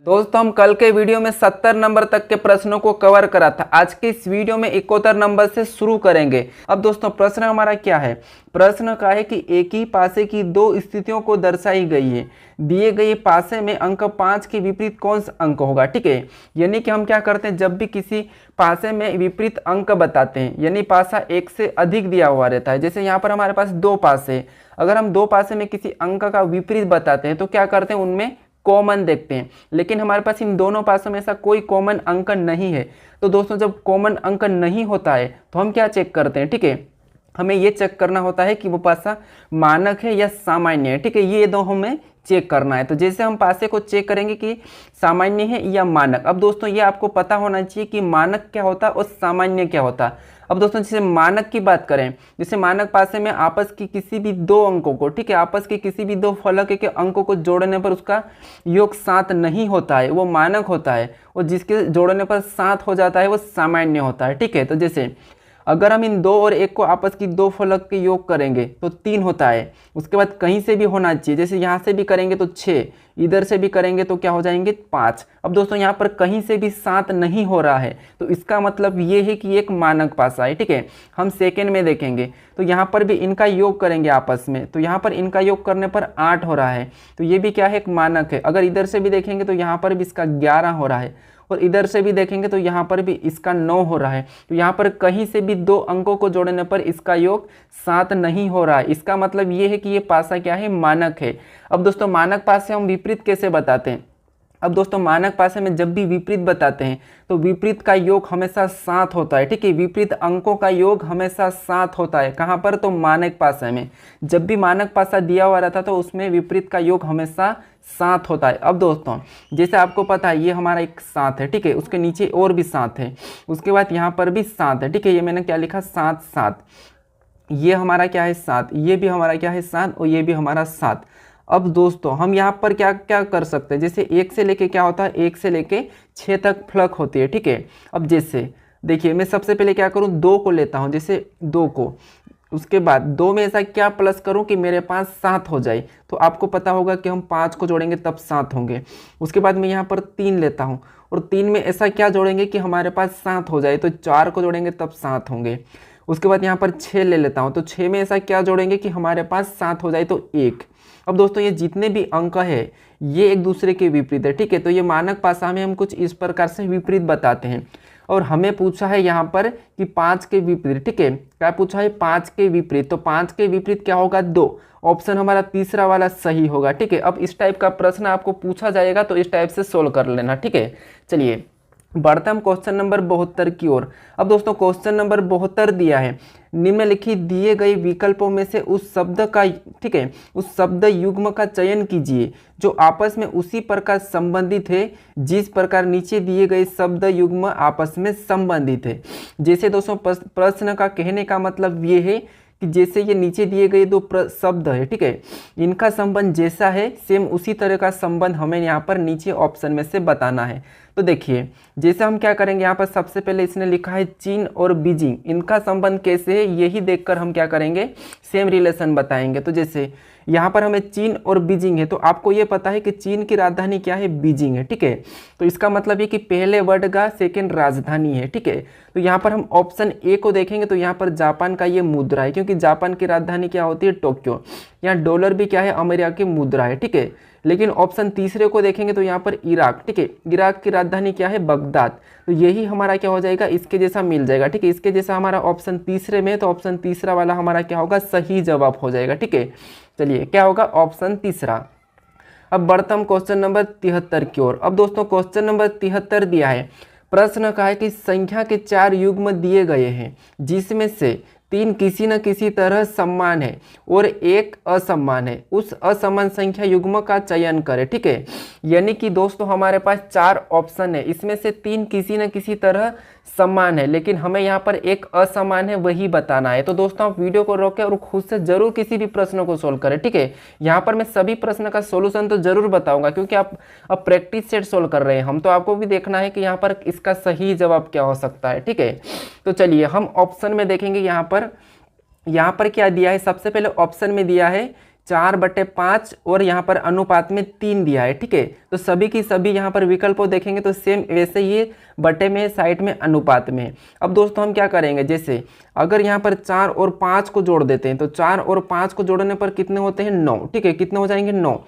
दोस्तों हम कल के वीडियो में 70 नंबर तक के प्रश्नों को कवर करा था। आज के इस वीडियो में 71 नंबर से शुरू करेंगे। अब दोस्तों प्रश्न हमारा क्या है? प्रश्न का है कि एक ही पासे की दो स्थितियों को दर्शाई गई है। दिए गए पासे में अंक 5 के विपरीत कौन सा अंक होगा? ठीक है, यानी कि हम क्या करते हैं, जब भी किसी पासे में विपरीत अंक बताते हैं, यानी पासा एक से अधिक दिया हुआ रहता है। जैसे यहाँ पर हमारे पास दो पासे, अगर हम दो पासे में किसी अंक का विपरीत बताते हैं तो क्या करते हैं, उनमें कॉमन देखते हैं। लेकिन हमारे पास इन दोनों पासों में ऐसा कोई कॉमन अंक नहीं है। तो दोस्तों जब कॉमन अंक नहीं होता है तो हम क्या चेक करते हैं? ठीक है, हमें ये चेक करना होता है कि वो पासा मानक है या सामान्य है। ठीक है, ये दो हमें चेक करना है। तो जैसे हम पासे को चेक करेंगे कि सामान्य है या मानक। अब दोस्तों ये आपको पता होना चाहिए कि मानक क्या होता है और सामान्य क्या होता है। अब दोस्तों जैसे मानक की बात करें, जैसे मानक पासे में आपस की किसी भी दो अंकों को, ठीक है, आपस के किसी भी दो फलक के अंकों को जोड़ने पर उसका योग 7 नहीं होता है, वो मानक होता है। और जिसके जोड़ने पर 7 हो जाता है वो सामान्य होता है। ठीक है, तो जैसे अगर हम इन दो और एक को आपस की दो फलक के योग करेंगे तो 3 होता है। उसके बाद कहीं से भी होना चाहिए, जैसे यहाँ से भी करेंगे तो 6, इधर से भी करेंगे तो क्या हो जाएंगे 5। अब दोस्तों यहाँ पर कहीं से भी 7 नहीं हो रहा है, तो इसका मतलब ये है कि एक मानक पासा है। ठीक है, हम सेकेंड में देखेंगे तो यहाँ पर भी इनका योग करेंगे आपस में, तो यहाँ पर इनका योग करने पर 8 हो रहा है, तो ये भी क्या है, एक मानक है। अगर इधर से भी देखेंगे तो यहाँ पर भी इसका 11 हो रहा है, और इधर से भी देखेंगे तो यहाँ पर भी इसका 9 हो रहा है। तो यहाँ पर कहीं से भी दो अंकों को जोड़ने पर इसका योग 7 नहीं हो रहा है। इसका मतलब ये है कि ये पासा क्या है, मानक है। अब दोस्तों मानक पासे हम विपरीत कैसे बताते हैं? अब दोस्तों मानक पासे में जब भी विपरीत बताते हैं तो विपरीत का योग हमेशा 7 होता है। ठीक है, विपरीत अंकों का योग हमेशा 7 होता है। कहाँ पर? तो मानक पासे में। जब भी मानक पासा दिया हुआ रहता है तो उसमें विपरीत का योग हमेशा 7 होता है। अब दोस्तों जैसे आपको पता है ये हमारा एक 7 है, ठीक है, उसके नीचे और भी 7 है, उसके बाद यहाँ पर भी 7 है। ठीक है, ये मैंने क्या लिखा, 7 7। ये हमारा क्या है, 7, ये भी हमारा क्या है, 7, और ये भी हमारा 7। अब दोस्तों हम यहाँ पर क्या क्या कर सकते हैं, जैसे 1 से लेके क्या होता है, 1 से लेके 6 तक फ्लक होती है। ठीक है, अब जैसे देखिए मैं सबसे पहले क्या करूँ, 2 को लेता हूँ, जैसे 2 को, उसके बाद 2 में ऐसा क्या प्लस करूं कि मेरे पास 7 हो जाए। तो आपको पता होगा कि हम 5 को जोड़ेंगे तब 7 होंगे। उसके बाद मैं यहाँ पर 3 लेता हूँ, और 3 में ऐसा क्या जोड़ेंगे कि हमारे पास 7 हो जाए। तो 4 को जोड़ेंगे तब 7 होंगे। उसके बाद यहाँ पर 6 ले लेता हूँ, तो 6 में ऐसा क्या जोड़ेंगे कि हमारे पास 7 हो जाए, तो 1। अब दोस्तों ये जितने भी अंक है ये एक दूसरे के विपरीत है। ठीक है, तो ये मानक पासा में हम कुछ इस प्रकार से विपरीत बताते हैं। और हमें पूछा है यहाँ पर कि 5 के विपरीत। ठीक है, क्या पूछा है, 5 के विपरीत। तो 5 के विपरीत क्या होगा, 2। ऑप्शन हमारा तीसरा वाला सही होगा। ठीक है, अब इस टाइप का प्रश्न आपको पूछा जाएगा तो इस टाइप से सोल्व कर लेना। ठीक है, चलिए बढ़ते हम क्वेश्चन नंबर 72 की ओर। अब दोस्तों क्वेश्चन नंबर 72 दिया है, निम्नलिखित दिए गए विकल्पों में से उस शब्द का, ठीक है, उस शब्द युग्म का चयन कीजिए जो आपस में उसी प्रकार संबंधित है जिस प्रकार नीचे दिए गए शब्द युग्म आपस में संबंधित है। जैसे दोस्तों प्रश्न का कहने का मतलब ये है कि जैसे ये नीचे दिए गए दो शब्द है, ठीक है, इनका संबंध जैसा है सेम उसी तरह का संबंध हमें यहाँ पर नीचे ऑप्शन में से बताना है। तो देखिए जैसे हम क्या करेंगे, यहाँ पर सबसे पहले इसने लिखा है चीन और बीजिंग, इनका संबंध कैसे है यही देखकर हम क्या करेंगे, सेम रिलेशन बताएंगे। तो जैसे यहाँ पर हमें चीन और बीजिंग है, तो आपको ये पता है कि चीन की राजधानी क्या है, बीजिंग है। ठीक है, तो इसका मतलब ये कि पहले वर्ड का सेकेंड राजधानी है। ठीक है, तो यहाँ पर हम ऑप्शन ए को देखेंगे तो यहाँ पर जापान का ये मुद्रा है, क्योंकि जापान की राजधानी क्या होती है, टोक्यो। यहाँ डॉलर भी क्या है, अमेरिका की मुद्रा है। ठीक है, लेकिन ऑप्शन तीसरे को देखेंगे तो यहाँ पर इराक, ठीक है, इराक की राजधानी क्या है, बगदाद। तो यही हमारा क्या हो जाएगा, इसके जैसा मिल जाएगा। ठीक है, इसके जैसा हमारा ऑप्शन तीसरे में, तो ऑप्शन तीसरा वाला हमारा क्या होगा, सही जवाब हो जाएगा। ठीक है, चलिए क्या होगा, ऑप्शन तीसरा। अब बढ़ते हम क्वेश्चन नंबर 73 की ओर। अब दोस्तों क्वेश्चन नंबर 73 दिया है, प्रश्न का है कि संख्या के 4 युग्म दिए गए हैं जिसमें से 3 किसी न किसी तरह समान है और 1 असमान है, उस असमान संख्या युग्म का चयन करें। ठीक है, यानी कि दोस्तों हमारे पास 4 ऑप्शन है, इसमें से 3 किसी न किसी तरह समान है, लेकिन हमें यहाँ पर 1 असमान है वही बताना है। तो दोस्तों आप वीडियो को रोकें और खुद से जरूर किसी भी प्रश्न को सोल्व करें। ठीक है, यहाँ पर मैं सभी प्रश्न का सोल्यूशन तो जरूर बताऊंगा, क्योंकि आप अब प्रैक्टिस सेट सोल्व कर रहे हैं, हम तो आपको भी देखना है कि यहाँ पर इसका सही जवाब क्या हो सकता है। ठीक है, तो चलिए हम ऑप्शन में देखेंगे। यहाँ पर क्या दिया है, सबसे पहले ऑप्शन में दिया है 4/5 और यहाँ पर अनुपात में 3 दिया है। ठीक है, तो सभी की सभी यहाँ पर विकल्प को देखेंगे तो सेम वैसे ये बटे में, साइड में, अनुपात में। अब दोस्तों हम क्या करेंगे, जैसे अगर यहाँ पर 4 और 5 को जोड़ देते हैं तो 4 और 5 को जोड़ने पर कितने होते हैं, 9। ठीक है, कितने हो जाएंगे, 9।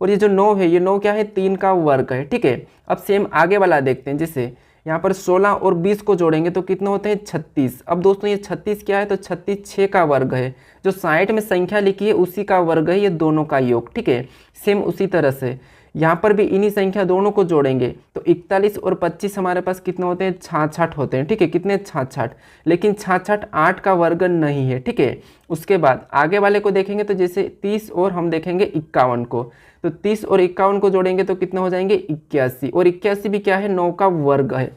और ये जो 9 है, ये 9 क्या है, 3 का वर्ग है। ठीक है, अब सेम आगे वाला देखते हैं, जैसे यहाँ पर 16 और 20 को जोड़ेंगे तो कितने होते हैं, 36। अब दोस्तों ये 36 क्या है, तो 36 6 का वर्ग है। जो साइड में संख्या लिखी है उसी का वर्ग है, ये दोनों का योग। ठीक है, सेम उसी तरह से यहाँ पर भी इन्हीं संख्या दोनों को जोड़ेंगे तो 41 और 25 हमारे पास कितने होते हैं, 66 होते हैं। ठीक है, कितने, 66। लेकिन 66 8 का वर्ग नहीं है। ठीक है, उसके बाद आगे वाले को देखेंगे तो जैसे 30 और हम देखेंगे 51 को, तो 30 और 51 को जोड़ेंगे तो कितने हो जाएंगे, 81। और 81 भी क्या है, 9 का वर्ग है।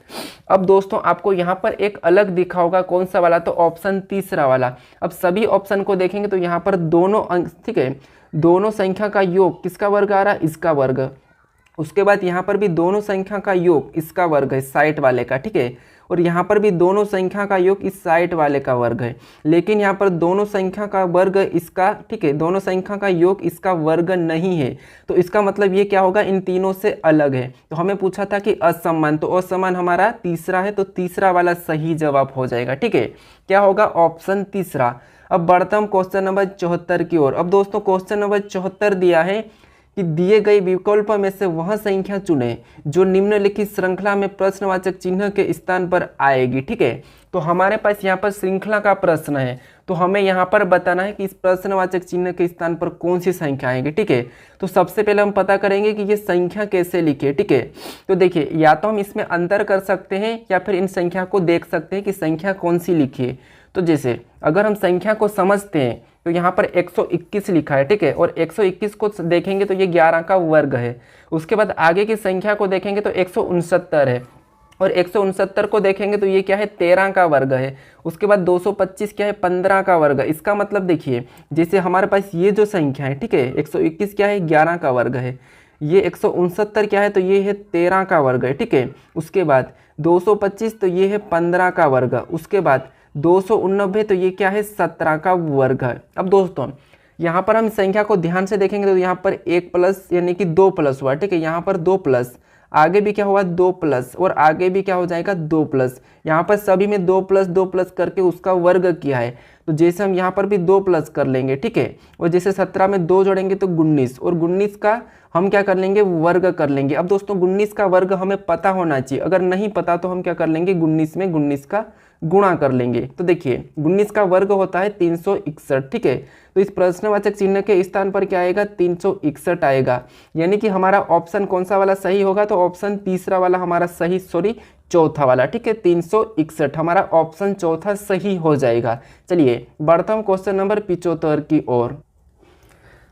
अब दोस्तों आपको यहाँ पर एक अलग दिखा होगा, कौन सा वाला, तो ऑप्शन तीसरा वाला। अब सभी ऑप्शन को देखेंगे तो यहाँ पर दोनों अंक, ठीक है, दोनों संख्या का योग किसका वर्ग आ रहा है, इसका वर्ग। उसके बाद यहाँ पर भी दोनों संख्या का योग इसका वर्ग है, साइड वाले का। ठीक है, और यहाँ पर भी दोनों संख्या का योग इस साइड वाले का वर्ग है। लेकिन यहाँ पर दोनों संख्या का वर्ग इसका, ठीक है, दोनों संख्या का योग इसका वर्ग नहीं है। तो इसका मतलब ये क्या होगा, इन तीनों से अलग है। तो हमें पूछा था कि असमान, तो असमान हमारा तीसरा है, तो तीसरा वाला सही जवाब हो जाएगा। ठीक है, क्या होगा, ऑप्शन तीसरा। अब बढ़ता हम क्वेश्चन नंबर 74 की ओर। अब दोस्तों क्वेश्चन नंबर 74 दिया है कि दिए गए विकल्प में से वह संख्या चुने जो निम्नलिखित श्रृंखला में प्रश्नवाचक चिन्ह के स्थान पर आएगी। ठीक है, तो हमारे पास यहाँ पर श्रृंखला का प्रश्न है, तो हमें यहाँ पर बताना है कि इस प्रश्नवाचक चिन्ह के स्थान पर कौन सी संख्या आएगी। ठीक है, तो सबसे पहले हम पता करेंगे कि ये संख्या कैसे लिखे। ठीक है, तो देखिए या तो हम इसमें अंतर कर सकते हैं या फिर इन संख्या को देख सकते हैं कि संख्या कौन सी लिखी है। तो जैसे अगर हम संख्या को समझते हैं तो यहाँ पर 121 लिखा है। ठीक है, और 121 को देखेंगे तो ये 11 का वर्ग है। उसके बाद आगे की संख्या को देखेंगे तो 169 है, और 169 को देखेंगे तो ये क्या है, 13 का वर्ग है। उसके बाद 225 क्या है, 15 का वर्ग है। इसका मतलब देखिए जैसे हमारे पास ये जो संख्या है, ठीक है, 121 क्या है, 11 का वर्ग है। ये 169 क्या है, तो ये है 13 का वर्ग है। ठीक है, उसके बाद 225 तो ये है 15 का वर्ग। उसके बाद 289 तो ये क्या है, 17 का वर्ग है। अब दोस्तों यहाँ पर हम संख्या को ध्यान से देखेंगे तो यहाँ पर 1 प्लस यानी कि 2 प्लस हुआ। ठीक है, यहाँ पर 2 प्लस, आगे भी क्या हुआ, 2 प्लस, और आगे भी क्या हो जाएगा, 2 प्लस। यहाँ पर सभी में 2 प्लस 2 प्लस करके उसका वर्ग किया है, तो जैसे हम यहाँ पर भी 2 प्लस कर लेंगे। ठीक है, और जैसे 17 में 2 जोड़ेंगे तो 19, और 19 का हम क्या कर लेंगे, वर्ग कर लेंगे। अब दोस्तों 19 का वर्ग हमें पता होना चाहिए, अगर नहीं पता तो हम क्या कर लेंगे, 19 में 19 का गुणा कर लेंगे। तो देखिए 19 का वर्ग होता है 361। ठीक है, तो इस प्रश्नवाचक चिन्ह के स्थान पर क्या आएगा, 361 आएगा। यानी कि हमारा ऑप्शन कौन सा वाला सही होगा, तो ऑप्शन तीसरा वाला हमारा सही, सॉरी चौथा वाला। ठीक है, 361 हमारा ऑप्शन चौथा सही हो जाएगा। चलिए बढ़ता हूँ क्वेश्चन नंबर 75 की ओर।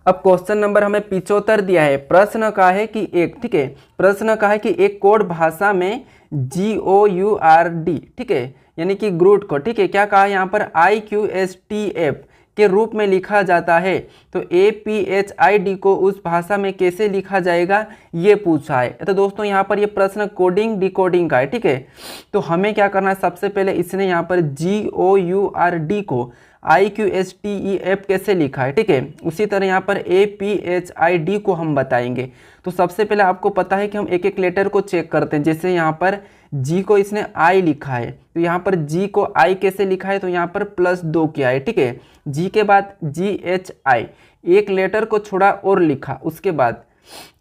अब क्वेश्चन नंबर हमें 75 दिया है। प्रश्न का है कि एक, ठीक है, प्रश्न का है कि एक कोड भाषा में GOURD, ठीक है, यानी कि ग्रूट को, ठीक है, क्या कहा है यहाँ पर, IQSTF के रूप में लिखा जाता है, तो APHID को उस भाषा में कैसे लिखा जाएगा ये पूछा है। तो दोस्तों यहाँ पर ये प्रश्न कोडिंग डिकोडिंग का है। ठीक है, तो हमें क्या करना है, सबसे पहले इसने यहाँ पर GOURD को IQSTEF कैसे लिखा है। ठीक है, उसी तरह यहाँ पर APHID को हम बताएंगे। तो सबसे पहले आपको पता है कि हम एक एक लेटर को चेक करते हैं। जैसे यहाँ पर G को इसने I लिखा है, तो यहाँ पर G को I कैसे लिखा है, तो यहाँ पर +2 किया है। ठीक है, G के बाद GHI, एक लेटर को छोड़ा और लिखा। उसके बाद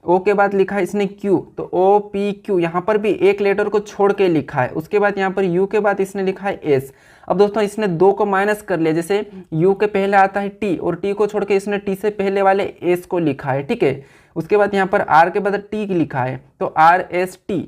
O के बाद लिखा है इसने Q, तो OPQ, यहाँ पर भी एक लेटर को छोड़ के लिखा है। उसके बाद यहाँ पर U के बाद इसने लिखा है S। अब दोस्तों इसने 2 को माइनस कर लिया, जैसे U के पहले आता है T, और T को छोड़ के इसने T से पहले वाले S को लिखा है। ठीक है, उसके बाद यहाँ पर R के बाद T लिखा है, तो RST।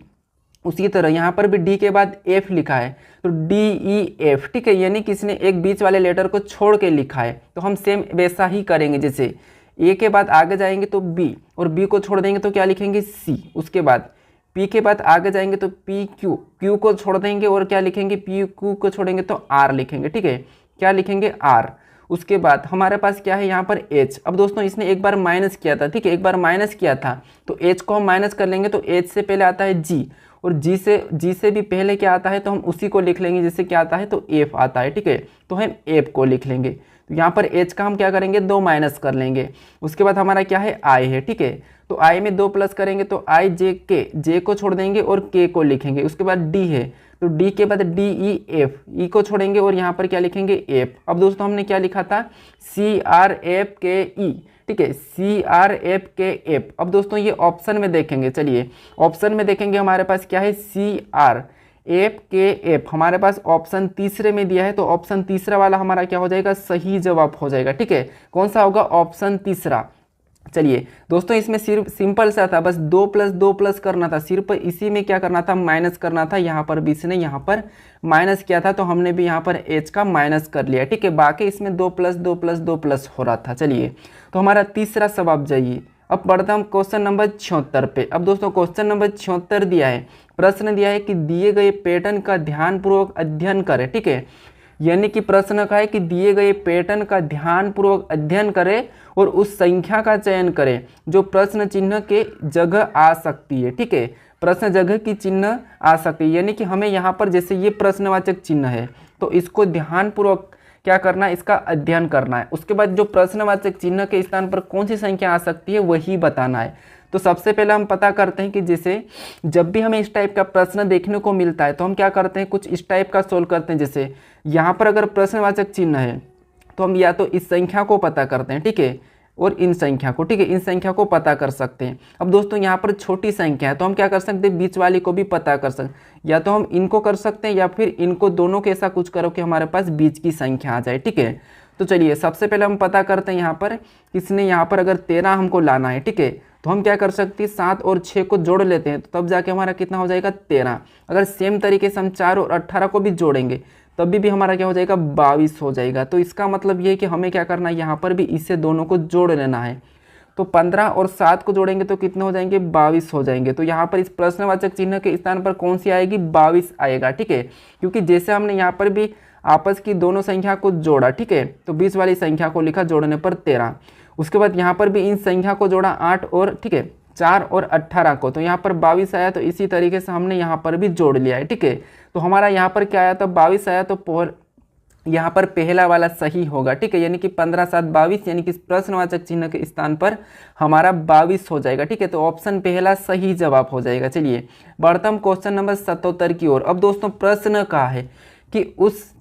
उसी तरह यहाँ पर भी D के बाद F लिखा है, तो DEF। ठीक है, यानी कि इसने एक बीच वाले लेटर को छोड़ के लिखा है। तो हम सेम वैसा ही करेंगे, जैसे A के बाद आगे जाएंगे तो B, और B को छोड़ देंगे तो क्या लिखेंगे, C। उसके बाद P के बाद आगे जाएंगे तो PQ, Q को छोड़ देंगे और क्या लिखेंगे, PQ को छोड़ेंगे तो R लिखेंगे। ठीक है, क्या लिखेंगे, R। उसके बाद हमारे पास क्या है यहाँ पर H। अब दोस्तों इसने एक बार माइनस किया था, ठीक है, एक बार माइनस किया था, तो H को हम माइनस कर लेंगे, तो H से पहले आता है G, और G से भी पहले क्या आता है, तो हम उसी को लिख लेंगे, जैसे क्या आता है, तो F आता है। ठीक है, तो हम F को लिख लेंगे। तो यहाँ पर एच का हम क्या करेंगे 2 माइनस कर लेंगे। उसके बाद हमारा क्या है आई है, ठीक है। तो आई में 2 प्लस करेंगे तो आई जे के, जे को छोड़ देंगे और के को लिखेंगे। उसके बाद डी है तो डी के बाद डी ई एफ, ई को छोड़ेंगे और यहाँ पर क्या लिखेंगे एफ। अब दोस्तों हमने क्या लिखा था सी आर एफ के ई, ठीक है, सी आर एफ के एफ। अब दोस्तों ये ऑप्शन में देखेंगे, चलिए ऑप्शन में देखेंगे हमारे पास क्या है सी आर एफ के एफ, हमारे पास ऑप्शन तीसरे में दिया है। तो ऑप्शन तीसरा वाला हमारा क्या हो जाएगा सही जवाब हो जाएगा, ठीक है। कौन सा होगा ऑप्शन तीसरा। चलिए दोस्तों इसमें सिर्फ सिंपल सा था, बस 2 + 2 प्लस करना था, सिर्फ इसी में क्या करना था माइनस करना था। यहाँ पर भी इसने यहाँ पर माइनस किया था तो हमने भी यहाँ पर एच का माइनस कर लिया, ठीक है। बाकी इसमें 2 + 2 + 2 प्लस हो रहा था। चलिए तो हमारा तीसरा सवाल जाइए। अब बढ़ता हम क्वेश्चन नंबर 76 पे। अब दोस्तों क्वेश्चन नंबर 76 दिया है, प्रश्न दिया है कि दिए गए पैटर्न का ध्यानपूर्वक अध्ययन करें, ठीक है। यानी कि प्रश्न का है कि दिए गए पैटर्न का ध्यानपूर्वक अध्ययन करें और उस संख्या का चयन करें जो प्रश्न चिन्ह के जगह आ सकती है, ठीक है। प्रश्न जगह की चिन्ह आ सकती है, यानी कि हमें यहाँ पर जैसे ये प्रश्नवाचक चिन्ह है तो इसको ध्यानपूर्वक क्या करना है इसका अध्ययन करना है। उसके बाद जो प्रश्नवाचक चिन्ह के स्थान पर कौन सी संख्या आ सकती है वही बताना है। तो सबसे पहले हम पता करते हैं कि जैसे जब भी हमें इस टाइप का प्रश्न देखने को मिलता है तो हम क्या करते हैं कुछ इस टाइप का सोल्व करते हैं। जैसे यहाँ पर अगर प्रश्नवाचक चिन्ह है तो हम या तो इस संख्या को पता करते हैं, ठीक है, और इन संख्या को, ठीक है, इन संख्या को पता कर सकते हैं। अब दोस्तों यहाँ पर छोटी संख्या है तो हम क्या कर सकते हैं बीच वाली को भी पता कर सकते हैं, या तो हम इनको कर सकते हैं या फिर इनको दोनों के ऐसा कुछ करो कि हमारे पास बीच की संख्या आ जाए, ठीक है। तो चलिए सबसे पहले हम पता करते हैं यहाँ पर किसने, यहाँ पर अगर 13 हमको लाना है, ठीक है, तो हम क्या कर सकते हैं 7 और 6 को जोड़ लेते हैं तो तब जाके हमारा कितना हो जाएगा 13। अगर सेम तरीके से हम 4 और 18 को भी जोड़ेंगे तभी भी हमारा क्या हो जाएगा 22 हो जाएगा। तो इसका मतलब ये है कि हमें क्या करना है यहाँ पर भी इससे दोनों को जोड़ लेना है। तो 15 और 7 को जोड़ेंगे तो कितने हो जाएंगे 22 हो जाएंगे। तो यहाँ पर इस प्रश्नवाचक चिन्ह के स्थान पर कौन सी आएगी 22 आएगा, ठीक है, क्योंकि जैसे हमने यहाँ पर भी आपस की दोनों संख्या को जोड़ा, ठीक है, तो 20 वाली संख्या को लिखा जोड़ने पर 13। उसके बाद यहाँ पर भी इन संख्या को जोड़ा 8 और, ठीक है, 4 और 18 को, तो यहाँ पर 22 आया। तो इसी तरीके से हमने यहाँ पर भी जोड़ लिया है, ठीक है। तो हमारा यहाँ पर क्या आया तो 22 आया, तो यहाँ पर पहला वाला सही होगा, ठीक है, यानी कि 15 7 22, यानी कि प्रश्नवाचक चिन्ह के स्थान पर हमारा 22 हो जाएगा, ठीक है। तो ऑप्शन पहला सही जवाब हो जाएगा। चलिए बढ़ता हम क्वेश्चन नंबर 77 की ओर। अब दोस्तों प्रश्न का है कि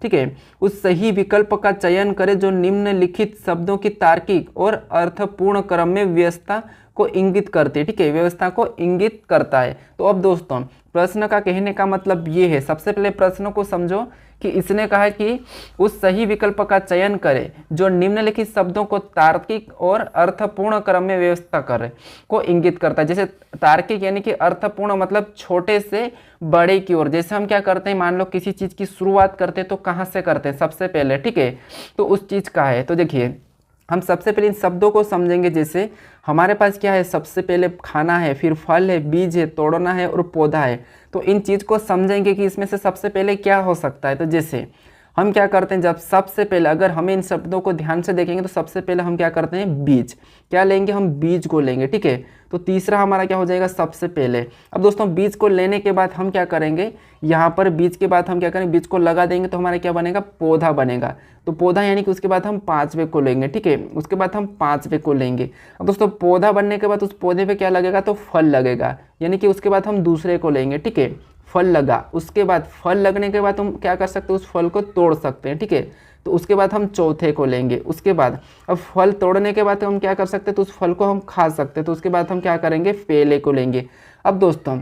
ठीक है, उस सही विकल्प का चयन करें जो निम्नलिखित शब्दों की तार्किक और अर्थपूर्ण क्रम में व्यवस्था को इंगित करती है, ठीक है, व्यवस्था को इंगित करता है। तो अब दोस्तों प्रश्न का कहने का मतलब ये है, सबसे पहले प्रश्न को समझो कि इसने कहा कि उस सही विकल्प का चयन करें जो निम्नलिखित शब्दों को तार्किक और अर्थपूर्ण क्रम में व्यवस्था करे को इंगित करता है। जैसे तार्किक यानी कि अर्थपूर्ण मतलब छोटे से बड़े की ओर। जैसे हम क्या करते हैं, मान लो किसी चीज़ की शुरुआत करते हैं तो कहाँ से करते हैं सबसे पहले, ठीक है, तो उस चीज़ का है। तो देखिए हम सबसे पहले इन शब्दों को समझेंगे। जैसे हमारे पास क्या है, सबसे पहले खाना है, फिर फल है, बीज है, तोड़ना है और पौधा है। तो इन चीज़ को समझेंगे कि इसमें से सबसे पहले क्या हो सकता है। तो जैसे हम क्या करते हैं, जब सबसे पहले अगर हमें इन शब्दों को ध्यान से देखेंगे तो सबसे पहले हम क्या करते हैं बीज, क्या लेंगे हम बीज को लेंगे, ठीक है। तो तीसरा हमारा क्या हो जाएगा सबसे पहले। अब दोस्तों बीज को लेने के बाद हम क्या करेंगे, यहाँ पर बीज के बाद हम क्या करेंगे बीज को लगा देंगे तो हमारा क्या बनेगा पौधा बनेगा। तो पौधा यानी कि उसके बाद हम 5वें को लेंगे, ठीक है, उसके बाद हम 5वें को लेंगे। अब दोस्तों पौधा बनने के बाद उस पौधे पे क्या लगेगा तो फल लगेगा, यानी कि उसके बाद हम दूसरे को लेंगे, ठीक है, फल लगा। उसके बाद फल लगने के बाद हम क्या कर सकते हैं उस फल को तोड़ सकते हैं, ठीक है, तो उसके बाद हम चौथे को लेंगे। उसके बाद अब फल तोड़ने के बाद हम क्या कर सकते हैं तो उस फल को हम खा सकते हैं, तो उसके बाद हम क्या करेंगे पहले को लेंगे। अब दोस्तों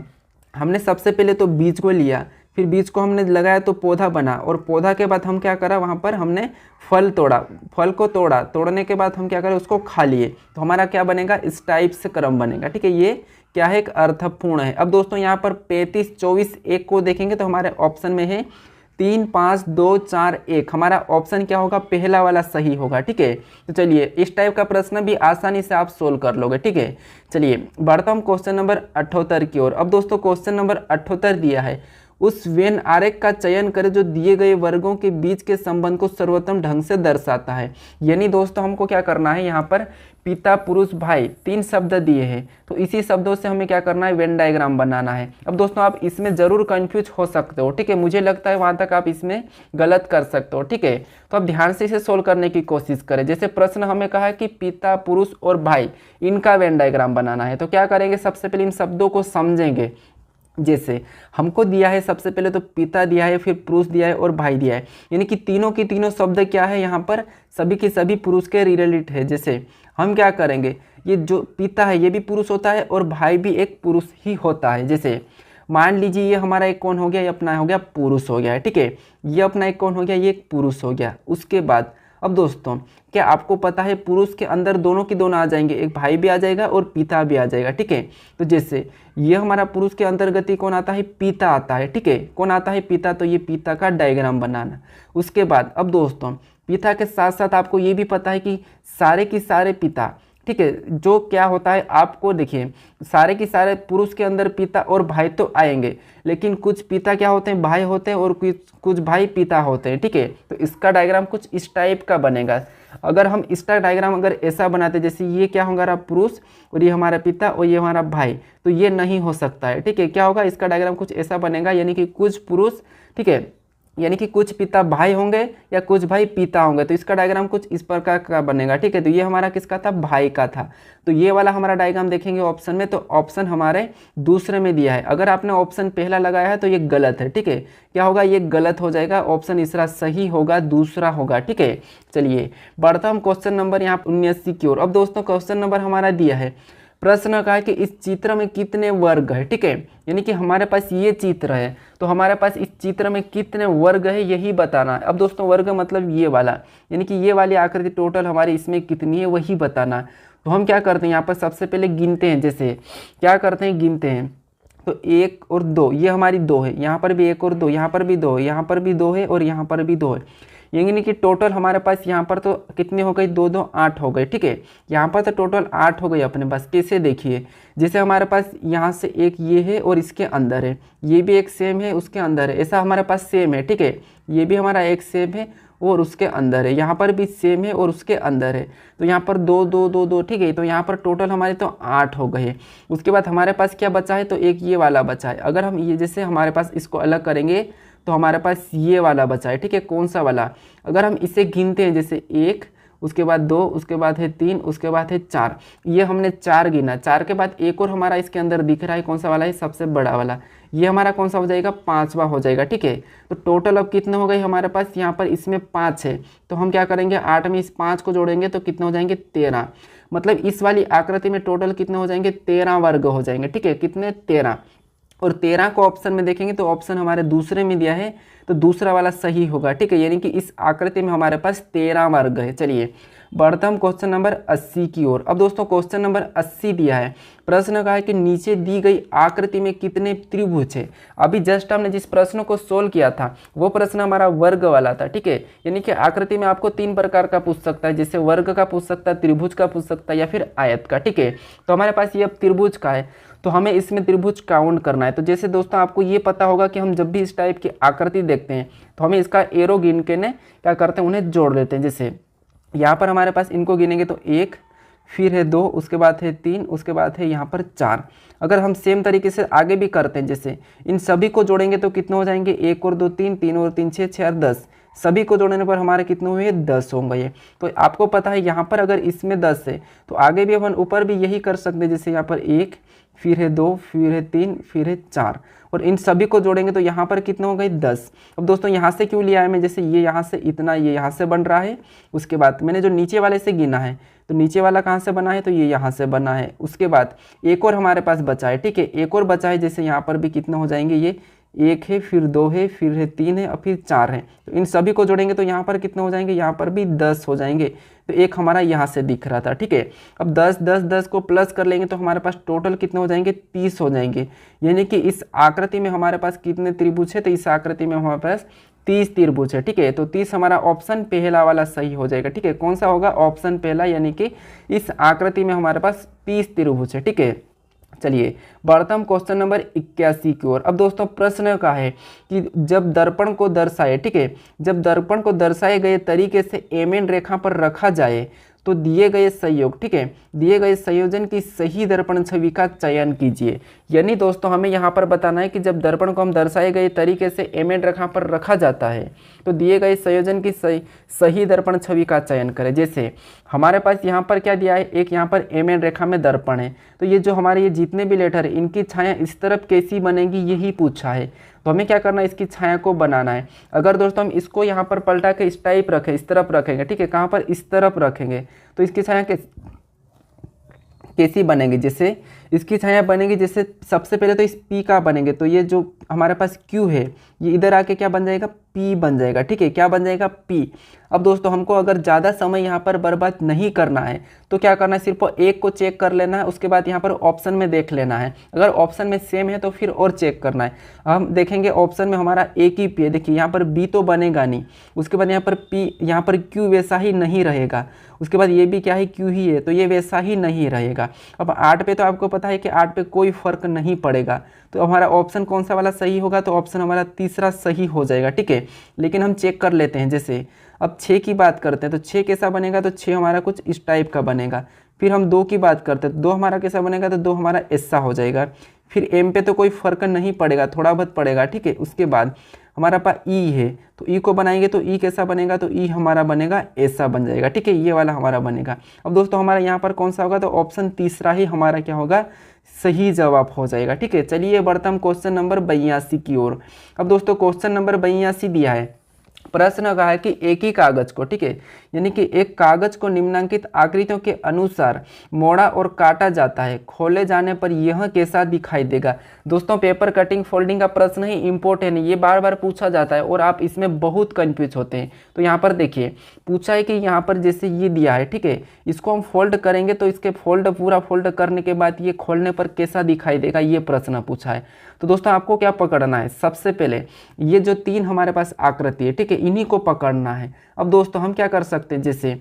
हमने सबसे पहले तो बीज को लिया, फिर बीज को हमने लगाया तो पौधा बना, और पौधा के बाद हम क्या करा वहाँ पर हमने फल तोड़ा, फल को तोड़ा, तोड़ने के बाद हम क्या करें उसको खा लिए। तो हमारा क्या बनेगा इस टाइप से क्रम बनेगा, ठीक है, ये क्या है एक अर्थपूर्ण है। अब दोस्तों यहाँ पर 35 24 1 को देखेंगे तो हमारे ऑप्शन में है 3 5 2 4 1, हमारा ऑप्शन क्या होगा पहला वाला सही होगा, ठीक है। तो चलिए इस टाइप का प्रश्न भी आसानी से आप सोल्व कर लोगे, ठीक है। चलिए बढ़ता हूँ क्वेश्चन नंबर 78 की ओर। अब दोस्तों क्वेश्चन नंबर 78 दिया है, उस वेन आरेख का चयन करें जो दिए गए वर्गों के बीच के संबंध को सर्वोत्तम ढंग से दर्शाता है। यानी दोस्तों हमको क्या करना है, यहाँ पर पिता पुरुष भाई 3 शब्द दिए हैं, तो इसी शब्दों से हमें क्या करना है, वेन डायग्राम बनाना है। अब दोस्तों आप इसमें जरूर कंफ्यूज हो सकते हो, ठीक है, मुझे लगता है वहां तक आप इसमें गलत कर सकते हो, ठीक है। तो आप ध्यान से इसे सोल्व करने की कोशिश करें। जैसे प्रश्न हमें कहा है कि पिता पुरुष और भाई इनका वेन डायग्राम बनाना है, तो क्या करेंगे, सबसे पहले इन शब्दों को समझेंगे। जैसे हमको दिया है सबसे पहले तो पिता दिया है, फिर पुरुष दिया है और भाई दिया है, यानी कि तीनों की तीनों शब्द क्या है, यहाँ पर सभी के सभी पुरुष के रिलेटेड है। जैसे हम क्या करेंगे, ये जो पिता है ये भी पुरुष होता है और भाई भी एक पुरुष ही होता है। जैसे मान लीजिए ये हमारा एक कौन हो गया, ये अपना हो गया पुरुष हो गया है, ठीक है, ये अपना एक कौन हो गया, ये एक पुरुष हो गया। उसके बाद अब दोस्तों क्या आपको पता है पुरुष के अंदर दोनों के दोनों आ जाएंगे, एक भाई भी आ जाएगा और पिता भी आ जाएगा, ठीक है। तो जैसे ये हमारा पुरुष के अंतर्गत ही कौन आता है, पिता आता है, ठीक है, कौन आता है, पिता। तो ये पिता का डायग्राम बनाना। उसके बाद अब दोस्तों पिता के साथ साथ आपको ये भी पता है कि सारे की सारे पिता, ठीक है, जो क्या होता है आपको देखिए, सारे की सारे पुरुष के अंदर पिता और भाई तो आएंगे, लेकिन कुछ पिता क्या होते हैं, भाई होते हैं, और कुछ भाई पिता होते हैं, ठीक है। तो इसका डायग्राम कुछ इस टाइप का बनेगा। अगर हम इसका डायग्राम अगर ऐसा बनाते, जैसे ये क्या होगा हमारा पुरुष और ये हमारा पिता और ये हमारा भाई, तो ये नहीं हो सकता है, ठीक है। क्या होगा, इसका डायग्राम कुछ ऐसा बनेगा, यानी कि कुछ पुरुष, ठीक है, यानी कि कुछ पिता भाई होंगे या कुछ भाई पिता होंगे, तो इसका डायग्राम कुछ इस प्रकार का बनेगा, ठीक है। तो ये हमारा किसका था, भाई का था। तो ये वाला हमारा डायग्राम देखेंगे ऑप्शन में, तो ऑप्शन हमारे दूसरे में दिया है। अगर आपने ऑप्शन पहला लगाया है तो ये गलत है, ठीक है। क्या होगा, ये गलत हो जाएगा, ऑप्शन इसरा सही होगा, दूसरा होगा, ठीक है। चलिए बढ़ता हम क्वेश्चन नंबर यहाँ 79 की ओर। अब दोस्तों क्वेश्चन नंबर हमारा दिया है, प्रश्न का है कि इस चित्र में कितने वर्ग है, ठीक है, यानी कि हमारे पास ये चित्र है, तो हमारे पास इस चित्र में कितने वर्ग है यही बताना है। अब दोस्तों वर्ग मतलब ये वाला, यानी कि ये वाली आकृति टोटल हमारी इसमें कितनी है वही बताना है। तो हम क्या करते हैं, यहाँ पर सबसे पहले गिनते हैं। जैसे क्या करते हैं, गिनते हैं, तो 1 और 2, ये हमारी 2 है, यहाँ पर भी 1 और 2, यहाँ पर भी 2 है, यहाँ पर भी 2 है और यहाँ पर भी 2 है, यानी कि टोटल हमारे पास यहाँ पर तो कितने हो गए, 2 2 8 हो गए, ठीक है। यहाँ पर तो टोटल 8 हो गए अपने पास। कैसे देखिए, जैसे हमारे पास यहाँ से एक ये है और इसके अंदर है, ये भी एक सेम है उसके अंदर है, ऐसा हमारे पास सेम है, ठीक है। ये भी हमारा एक सेम है और उसके अंदर है, यहाँ पर भी सेम है और उसके अंदर है, तो यहाँ पर 2 2 2 2, ठीक है। तो यहाँ पर टोटल हमारे तो 8 हो गए। उसके बाद हमारे पास क्या बचा है, तो एक ये वाला बचा है। अगर हम ये जैसे हमारे पास इसको अलग करेंगे तो हमारे पास ये वाला बचा है, ठीक है। कौन सा वाला, अगर हम इसे गिनते हैं, जैसे 1, उसके बाद 2, उसके बाद है 3, उसके बाद है 4, ये हमने 4 गिना। 4 के बाद एक और हमारा इसके अंदर दिख रहा है, कौन सा वाला है, सबसे बड़ा वाला, ये हमारा कौन सा हो जाएगा, 5वां हो जाएगा, ठीक है। तो टोटल अब कितने हो गए हमारे पास, यहाँ पर इसमें 5 है, तो हम क्या करेंगे, 8 में इस 5 को जोड़ेंगे तो कितने हो जाएंगे, 13। मतलब इस वाली आकृति में टोटल कितने हो जाएंगे, 13 वर्ग हो जाएंगे, ठीक है। कितने, 13। और 13 को ऑप्शन में देखेंगे तो ऑप्शन हमारे दूसरे में दिया है, तो दूसरा वाला सही होगा, ठीक है। यानी कि इस आकृति में हमारे पास 13 वर्ग है। चलिए बढ़ते हम क्वेश्चन नंबर 80 की ओर। अब दोस्तों क्वेश्चन नंबर 80 दिया है, प्रश्न का है कि नीचे दी गई आकृति में कितने त्रिभुज है। अभी जस्ट हमने जिस प्रश्न को सोल्व किया था वो प्रश्न हमारा वर्ग वाला था, ठीक है। यानी कि आकृति में आपको 3 प्रकार का पूछ सकता है, जैसे वर्ग का पूछ सकता है, त्रिभुज का पूछ सकता है या फिर आयत का, ठीक है। तो हमारे पास ये अब त्रिभुज का है, तो हमें इसमें त्रिभुज काउंट करना है। तो जैसे दोस्तों आपको ये पता होगा कि हम जब भी इस टाइप की आकृति देखते हैं तो हमें इसका एरो गिन के ने क्या करते हैं, उन्हें जोड़ देते हैं। जैसे यहाँ पर हमारे पास इनको गिनेंगे तो 1, फिर है 2, उसके बाद है 3, उसके बाद है यहाँ पर 4। अगर हम सेम तरीके से आगे भी करते हैं, जैसे इन सभी को जोड़ेंगे तो कितने हो जाएंगे, 1 और 2 3, 3 और 3 6, 6 और 10, सभी को जोड़ने पर हमारे कितने हुए, 10 होंगे। तो आपको पता है यहाँ पर अगर इसमें 10 है तो आगे भी अपन ऊपर भी यही कर सकते हैं। जैसे यहाँ पर 1, फिर है 2, फिर है 3, फिर है 4, और इन सभी को जोड़ेंगे तो यहाँ पर कितने हो गए, 10। अब दोस्तों यहाँ से क्यों लिया है मैं, जैसे ये यहाँ से इतना, ये यहाँ से बन रहा है, उसके बाद मैंने जो नीचे वाले से गिना है तो नीचे वाला कहाँ से बना है, तो ये यहाँ से बना है। उसके बाद एक और हमारे पास बचा है, ठीक है, एक और बचा है, जैसे यहाँ पर भी कितने हो जाएंगे, ये 1 है, फिर 2 है, फिर है 3 है और फिर 4 है। तो इन सभी को जोड़ेंगे तो यहाँ पर कितने हो जाएंगे, यहाँ पर भी 10 हो जाएंगे। तो एक हमारा यहाँ से दिख रहा था, ठीक है। अब 10 10 10 को प्लस कर लेंगे तो हमारे पास टोटल कितने हो जाएंगे, 30 हो जाएंगे। यानी कि इस आकृति में हमारे पास कितने त्रिभुज है, तो इस आकृति में हमारे पास 30 त्रिभुज है, ठीक है। तो 30 हमारा ऑप्शन पहला वाला सही हो जाएगा, ठीक है। कौन सा होगा, ऑप्शन पहला, यानी कि इस आकृति में हमारे पास 30 त्रिभुज है, ठीक है। चलिए बढ़ते हम क्वेश्चन नंबर 81 की ओर। अब दोस्तों प्रश्न का है कि जब दर्पण को दर्शाए, ठीक है, जब दर्पण को दर्शाए गए तरीके से एमएन रेखा पर रखा जाए तो दिए गए संयोग, ठीक है, दिए गए संयोजन की सही दर्पण छवि का चयन कीजिए। यानी दोस्तों हमें यहाँ पर बताना है कि जब दर्पण को हम दर्शाए गए तरीके से एमएन रेखा पर रखा जाता है तो दिए गए संयोजन की सही दर्पण छवि का चयन करें। जैसे हमारे पास यहाँ पर क्या दिया है, एक यहाँ पर एमएन रेखा में दर्पण है, तो ये जो हमारे ये जितने भी लेटर है इनकी छाया इस तरफ कैसी बनेगी यही पूछा है। तो हमें क्या करना है, इसकी छाया को बनाना है। अगर दोस्तों हम इसको यहाँ पर पलटा के इस टाइप रखें, इस तरफ रखेंगे, ठीक है, कहाँ पर, इस तरफ रखेंगे, तो इसकी छाया कैसी बनेगी, जैसे इसकी छाया बनेगी, जैसे सबसे पहले तो इस P का बनेंगे, तो ये जो हमारे पास Q है ये इधर आके क्या बन जाएगा, P बन जाएगा, ठीक है, क्या बन जाएगा, P। अब दोस्तों हमको अगर ज़्यादा समय यहाँ पर बर्बाद नहीं करना है तो क्या करना है, सिर्फ एक को चेक कर लेना है, उसके बाद यहाँ पर ऑप्शन में देख लेना है। अगर ऑप्शन में सेम है तो फिर और चेक करना है। हम देखेंगे ऑप्शन में हमारा एक ही P है, देखिए यहाँ पर B तो बनेगा नहीं, उसके बाद यहाँ पर P, यहाँ पर Q वैसा ही नहीं रहेगा, उसके बाद ये भी क्या है, Q ही है, तो ये वैसा ही नहीं रहेगा। अब 8 पे तो आपको पता है कि 8 पे कोई फर्क नहीं पड़ेगा, तो हमारा ऑप्शन कौन सा वाला सही होगा, तो ऑप्शन हमारा तीसरा सही हो जाएगा, ठीक है। लेकिन हम चेक कर लेते हैं, जैसे अब 6 की बात करते हैं तो 6 कैसा बनेगा, तो 6 हमारा कुछ इस टाइप का बनेगा। फिर हम 2 की बात करते हैं तो 2 हमारा कैसा बनेगा, तो 2 हमारा ऐसा हो जाएगा। फिर M पे तो कोई फर्क नहीं पड़ेगा, थोड़ा बहुत पड़ेगा, ठीक है। उसके बाद हमारा पास E है, तो E को बनाएंगे तो E कैसा बनेगा, तो E हमारा बनेगा ऐसा बन जाएगा, ठीक है, ये वाला हमारा बनेगा। अब दोस्तों हमारा यहाँ पर कौन सा होगा, तो ऑप्शन तीसरा ही हमारा क्या होगा, सही जवाब हो जाएगा, ठीक है। चलिए बढ़ते हम क्वेश्चन नंबर 82 की ओर। अब दोस्तों क्वेश्चन नंबर 82 दिया है, प्रश्न कहा है कि एक ही कागज को, ठीक है, यानी कि एक कागज को निम्नांकित आकृतियों के अनुसार मोड़ा और काटा जाता है, खोले जाने पर यह कैसा दिखाई देगा। दोस्तों पेपर कटिंग फोल्डिंग का प्रश्न ही इंपॉर्टेंट है, ये बार बार पूछा जाता है और आप इसमें बहुत कंफ्यूज होते हैं। तो यहाँ पर देखिए पूछा है कि यहाँ पर जैसे ये दिया है, ठीक है, इसको हम फोल्ड करेंगे तो इसके पूरा फोल्ड करने के बाद ये खोलने पर कैसा दिखाई देगा, ये प्रश्न पूछा है। तो दोस्तों आपको क्या पकड़ना है, सबसे पहले ये जो 3 हमारे पास आकृति है, ठीक है, इन्हीं को पकड़ना है। अब दोस्तों हम क्या कर सकते हैं, जैसे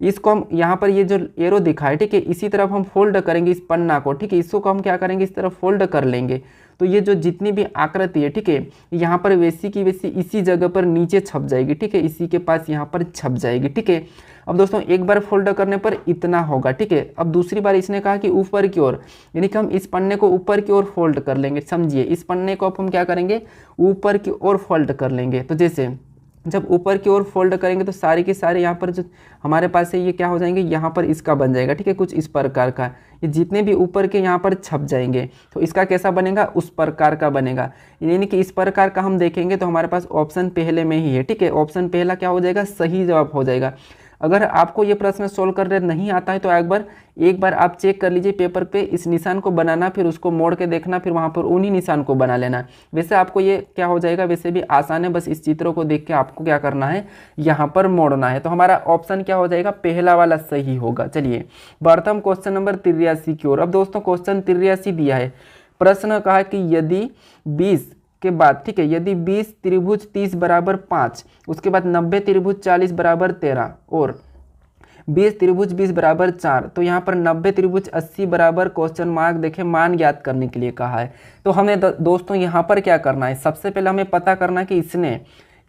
इसको हम यहाँ पर ये जो एरो दिखा है, ठीक है, इसी तरफ हम फोल्ड करेंगे इस पन्ना को, ठीक है, इसको हम क्या करेंगे, इस तरफ फोल्ड कर लेंगे, तो ये जो जितनी भी आकृति है, ठीक है, यहाँ पर वैसी की वैसी इसी जगह पर नीचे छप जाएगी, ठीक है, इसी के पास यहाँ पर छप जाएगी, ठीक है। अब दोस्तों एक बार फोल्ड करने पर इतना होगा, ठीक है। अब दूसरी बार इसने कहा कि ऊपर की ओर, यानी कि हम इस पन्ने को ऊपर की ओर फोल्ड कर लेंगे, समझिए, इस पन्ने को अब हम क्या करेंगे, ऊपर की ओर फोल्ड कर लेंगे। तो जैसे जब ऊपर की ओर फोल्ड करेंगे तो सारे के सारे यहाँ पर जो हमारे पास है ये क्या हो जाएंगे, यहाँ पर इसका बन जाएगा, ठीक है, कुछ इस प्रकार का, ये जितने भी ऊपर के यहाँ पर छप जाएंगे तो इसका कैसा बनेगा, उस प्रकार का बनेगा। यानी कि इस प्रकार का हम देखेंगे तो हमारे पास ऑप्शन पहले में ही है, ठीक है, ऑप्शन पहला क्या हो जाएगा, सही जवाब हो जाएगा। अगर आपको ये प्रश्न सोल्व करने नहीं आता है तो एक बार आप चेक कर लीजिए पेपर पे, इस निशान को बनाना, फिर उसको मोड़ के देखना, फिर वहाँ पर उन्हीं निशान को बना लेना। वैसे आपको ये क्या हो जाएगा, वैसे भी आसान है, बस इस चित्रों को देख के आपको क्या करना है, यहाँ पर मोड़ना है। तो हमारा ऑप्शन क्या हो जाएगा, पहला वाला सही होगा। चलिए बढ़ते हम क्वेश्चन नंबर 83 की ओर। अब दोस्तों क्वेश्चन 83 दिया है, प्रश्न कहा कि यदि 20 के बाद, ठीक है, यदि 20 त्रिभुज 30 बराबर 5, उसके बाद 90 त्रिभुज 40 बराबर 13 और 20 त्रिभुज 20 बराबर 4, तो यहाँ पर 90 त्रिभुज 80 बराबर क्वेश्चन मार्क देखें मान ज्ञात करने के लिए कहा है। तो हमें दोस्तों यहाँ पर क्या करना है, सबसे पहले हमें पता करना है कि इसने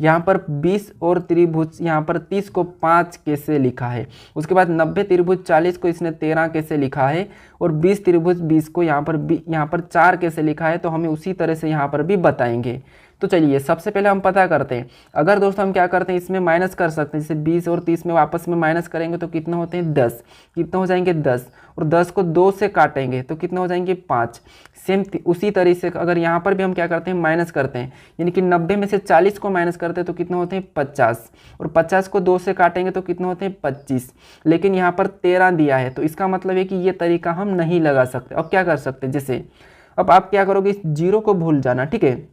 यहाँ पर 20 और त्रिभुज यहाँ पर 30 को 5 कैसे लिखा है, उसके बाद 90 त्रिभुज 40 को इसने 13 कैसे लिखा है और 20 त्रिभुज 20 को यहाँ पर 4 कैसे लिखा है, तो हमें उसी तरह से यहाँ पर भी बताएंगे। तो चलिए सबसे पहले हम पता करते हैं। अगर दोस्तों हम क्या करते हैं, इसमें माइनस कर सकते हैं, जैसे 20 और 30 में आपस में माइनस करेंगे तो कितने होते हैं, 10, कितने हो जाएंगे 10, और 10 को 2 से काटेंगे तो कितने हो जाएंगे 5। सेम उसी तरह से अगर यहाँ पर भी हम क्या करते हैं, माइनस करते हैं, यानी कि 90 में से 40 को माइनस करते हैं तो कितने होते हैं 50, और 50 को 2 से काटेंगे तो कितने होते हैं 25। लेकिन यहाँ पर 13 दिया है तो इसका मतलब है कि ये तरीका हम नहीं लगा सकते। अब क्या कर सकते हैं, जैसे अब आप क्या करोगे, इस जीरो को भूल जाना, ठीक है,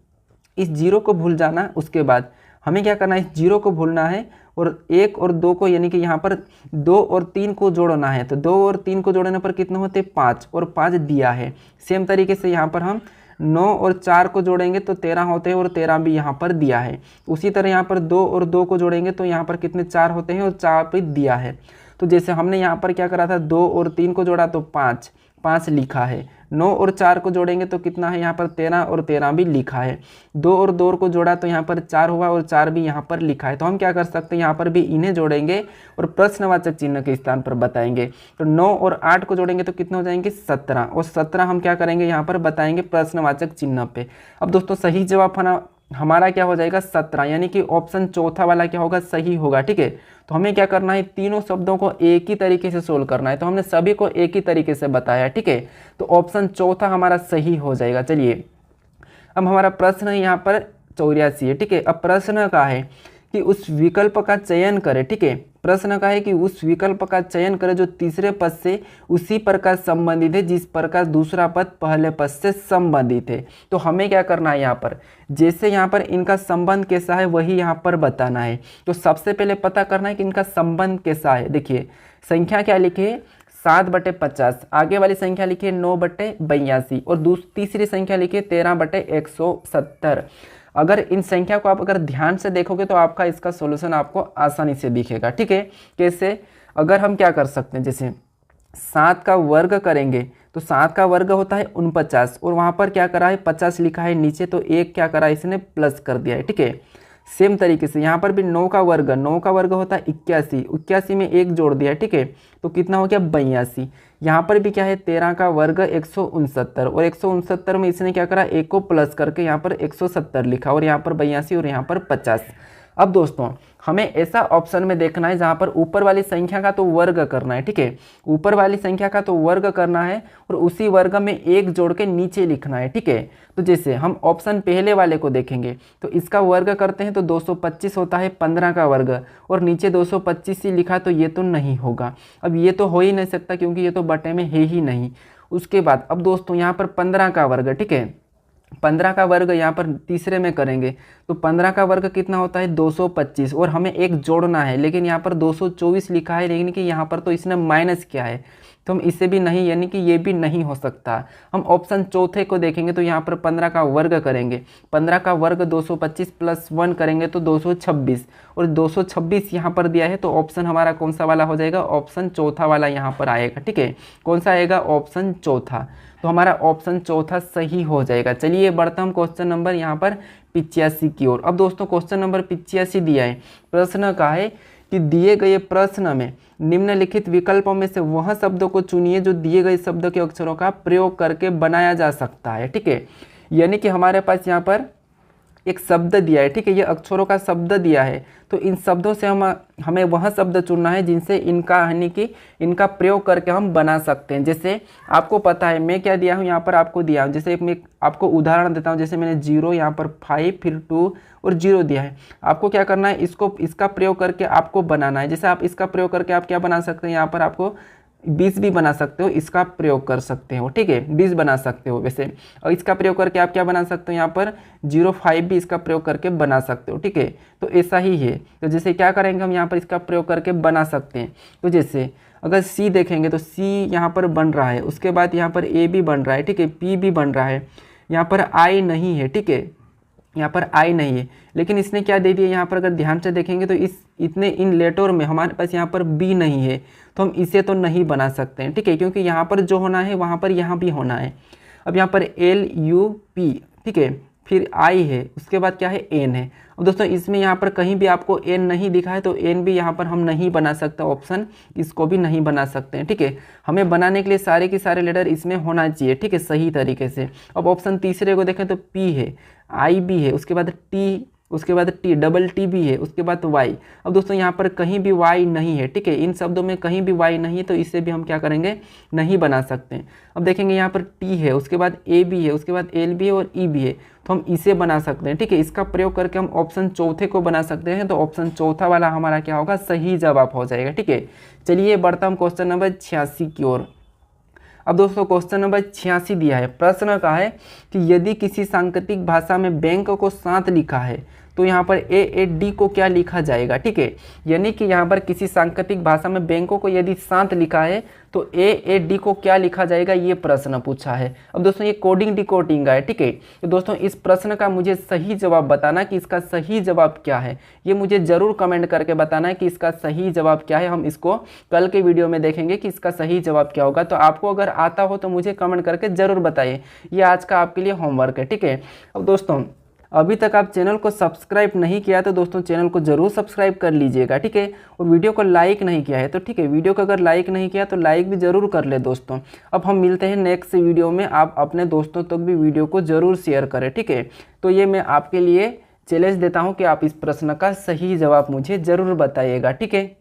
इस जीरो को भूल जाना, उसके बाद हमें क्या करना है, इस जीरो को भूलना है और 1 और 2 को, यानी कि यहाँ पर 2 और 3 को जोड़ना है, तो 2 और 3 को जोड़ने पर कितने होते हैं 5, और 5 दिया है। सेम तरीके से यहाँ पर हम 9 और 4 को जोड़ेंगे तो 13 होते हैं और 13 भी यहाँ पर दिया है। उसी तरह यहाँ पर 2 और 2 को जोड़ेंगे तो यहाँ पर कितने 4 होते हैं और 4 भी दिया है। तो जैसे हमने यहाँ पर क्या करा था, 2 और 3 को जोड़ा तो 5, 5 लिखा है। 9 और 4 को जोड़ेंगे तो कितना है यहाँ पर 13 और 13 भी लिखा है। 2 और 2 को जोड़ा तो यहाँ पर 4 हुआ और 4 भी यहाँ पर लिखा है। तो हम क्या कर सकते हैं, यहाँ पर भी इन्हें जोड़ेंगे और प्रश्नवाचक चिन्ह के स्थान पर बताएंगे। तो 9 और 8 को जोड़ेंगे तो कितने हो जाएंगे 17 और 17 हम क्या करेंगे यहाँ पर बताएंगे प्रश्नवाचक चिन्ह पे। अब दोस्तों सही जवाब हमारा क्या हो जाएगा 17, यानी कि ऑप्शन चौथा वाला क्या होगा सही होगा। ठीक है, तो हमें क्या करना है, तीनों शब्दों को एक ही तरीके से सोल्व करना है। तो हमने सभी को एक ही तरीके से बताया। ठीक है, तो ऑप्शन चौथा हमारा सही हो जाएगा। चलिए अब हमारा प्रश्न यहाँ पर 84 है। ठीक है, अब प्रश्न का है कि उस विकल्प का चयन करें। ठीक है, प्रश्न का है कि उस विकल्प का चयन करें जो तीसरे पद से उसी प्रकार संबंधित है जिस प्रकार दूसरा पद पहले पद से संबंधित है। तो हमें क्या करना है, यहाँ पर जैसे यहाँ पर इनका संबंध कैसा है वही यहाँ पर बताना है। तो सबसे पहले पता करना है कि इनका संबंध कैसा है। देखिए संख्या क्या लिखी है 7/50, आगे वाली संख्या लिखी है 9/82 और तीसरी संख्या लिखी है 13/170। अगर इन संख्या को आप अगर ध्यान से देखोगे तो आपका इसका सॉल्यूशन आपको आसानी से दिखेगा। ठीक है, कैसे, अगर हम क्या कर सकते हैं, जैसे 7 का वर्ग करेंगे तो 7 का वर्ग होता है 49 और वहाँ पर क्या करा है 50 लिखा है नीचे, तो एक क्या करा है इसने प्लस कर दिया है। ठीक है, सेम तरीके से यहाँ पर भी 9 का वर्ग होता है 81 में एक जोड़ दिया है। ठीक है, तो कितना हो गया 82। यहाँ पर भी क्या है 13 का वर्ग 169 और 169 में इसने क्या करा एक को प्लस करके यहाँ पर 170 लिखा और यहाँ पर 82 और यहाँ पर 50। अब दोस्तों हमें ऐसा ऑप्शन में देखना है जहाँ पर ऊपर वाली संख्या का तो वर्ग करना है। ठीक है, ऊपर वाली संख्या का तो वर्ग करना है और उसी वर्ग में एक जोड़ के नीचे लिखना है। ठीक है, तो जैसे हम ऑप्शन पहले वाले को देखेंगे तो इसका वर्ग करते हैं तो 225 होता है 15 का वर्ग और नीचे 225 ही लिखा, तो ये तो नहीं होगा। अब ये तो हो ही नहीं सकता क्योंकि ये तो बटे में है ही नहीं। उसके बाद अब दोस्तों यहाँ पर 15 का वर्ग, ठीक है 15 का वर्ग यहाँ पर तीसरे में करेंगे तो 15 का वर्ग कितना होता है 225 और हमें एक जोड़ना है, लेकिन यहाँ पर 224 लिखा है, लेकिन कि यहाँ पर तो इसने माइनस किया है तो हम इसे भी नहीं, यानी कि ये भी नहीं हो सकता। हम ऑप्शन चौथे को देखेंगे तो यहाँ पर 15 का वर्ग करेंगे, 15 का वर्ग 225 + 1 करेंगे तो 226 और 226 यहाँ पर दिया है, तो ऑप्शन हमारा कौन सा वाला हो जाएगा, ऑप्शन चौथा वाला यहाँ पर आएगा। ठीक है, कौन सा आएगा, ऑप्शन चौथा। तो हमारा ऑप्शन चौथा सही हो जाएगा। चलिए बढ़ता हम क्वेश्चन नंबर यहाँ पर 85 की ओर। अब दोस्तों क्वेश्चन नंबर 85 दिया है, प्रश्न का है कि दिए गए प्रश्न में निम्नलिखित विकल्पों में से वह शब्दों को चुनिए जो दिए गए शब्द के अक्षरों का प्रयोग करके बनाया जा सकता है। ठीक है, यानी कि हमारे पास यहाँ पर एक शब्द दिया है। ठीक है, ये अक्षरों का शब्द दिया है, तो इन शब्दों से हमें वह शब्द चुनना है जिनसे इनका यानी कि इनका प्रयोग करके हम बना सकते हैं। जैसे आपको पता है मैं क्या दिया हूँ यहाँ पर, आपको दिया हूँ, जैसे मैं आपको उदाहरण देता हूँ। जैसे मैंने 0 यहाँ पर 5 फिर 2 और 0 दिया है, आपको क्या करना है, इसका प्रयोग करके आपको बनाना है। जैसे आप इसका प्रयोग करके आप क्या बना सकते हैं, यहाँ पर आपको 20 भी बना सकते हो, इसका प्रयोग कर सकते हो। ठीक है, 20 बना सकते हो वैसे, और इसका प्रयोग करके आप क्या बना सकते हो, यहाँ पर 05 भी इसका प्रयोग करके बना सकते हो। ठीक है, तो ऐसा ही है। तो जैसे क्या करेंगे हम यहाँ पर इसका प्रयोग करके बना सकते हैं। तो जैसे अगर C देखेंगे तो C यहाँ पर बन रहा है, उसके बाद यहाँ पर A भी बन रहा है। ठीक है, P भी बन रहा है, यहाँ पर I नहीं है। ठीक है, यहाँ पर I नहीं है, लेकिन इसने क्या दे दिया, यहाँ पर अगर ध्यान से देखेंगे तो इतने इन लेटर में हमारे पास यहाँ पर B नहीं है, तो हम इसे तो नहीं बना सकते हैं। ठीक है, क्योंकि यहाँ पर जो होना है वहाँ पर यहाँ भी होना है। अब यहाँ पर LUP, ठीक है, फिर I है, उसके बाद क्या है N है। अब दोस्तों इसमें यहाँ पर कहीं भी आपको N नहीं दिखा है, तो N भी यहाँ पर हम नहीं बना सकते, ऑप्शन इसको भी नहीं बना सकते हैं। ठीक है, हमें बनाने के लिए सारे के सारे लेटर इसमें होना चाहिए। ठीक है, सही तरीके से। अब ऑप्शन तीसरे को देखें तो P है, I भी है, उसके बाद T, उसके बाद डबल टी भी है, उसके बाद Y। अब दोस्तों यहाँ पर कहीं भी Y नहीं है। ठीक है, इन शब्दों में कहीं भी Y नहीं है, तो इसे भी हम क्या करेंगे, नहीं बना सकते हैं। अब देखेंगे यहाँ पर T है, उसके बाद A भी है, उसके बाद L भी है और E भी है, तो हम इसे बना सकते हैं। ठीक है, इसका प्रयोग करके हम ऑप्शन चौथे को बना सकते हैं, तो ऑप्शन चौथा वाला हमारा क्या होगा, सही जवाब हो जाएगा। ठीक है, चलिए बढ़ता हम क्वेश्चन नंबर 86 की ओर। अब दोस्तों क्वेश्चन नंबर 86 दिया है, प्रश्न का है कि यदि किसी सांकेतिक भाषा में बैंक को 7 लिखा है तो यहाँ पर AAD को क्या लिखा जाएगा, ठीक है। यानी कि यहाँ पर किसी सांकेतिक भाषा में बैंकों को यदि शांत लिखा है तो AAD को क्या लिखा जाएगा, ये प्रश्न पूछा है। अब दोस्तों ये कोडिंग डिकोडिंग का है, ठीक है। तो दोस्तों इस प्रश्न का मुझे सही जवाब बताना कि इसका सही जवाब क्या है, ये मुझे ज़रूर कमेंट करके बताना है कि इसका सही जवाब क्या है। हम इसको कल के वीडियो में देखेंगे कि इसका सही जवाब क्या होगा। तो आपको अगर आता हो तो मुझे कमेंट करके ज़रूर बताइए। ये आज का आपके लिए होमवर्क है, ठीक है। अब दोस्तों अभी तक आप चैनल को सब्सक्राइब नहीं किया तो दोस्तों चैनल को जरूर सब्सक्राइब कर लीजिएगा, ठीक है। और वीडियो को लाइक नहीं किया है तो ठीक है, वीडियो को अगर लाइक नहीं किया तो लाइक भी जरूर कर ले दोस्तों। अब हम मिलते हैं नेक्स्ट वीडियो में। आप अपने दोस्तों तक भी वीडियो को जरूर शेयर करें, ठीक है। तो ये मैं आपके लिए चैलेंज देता हूँ कि आप इस प्रश्न का सही जवाब मुझे ज़रूर बताइएगा, ठीक है।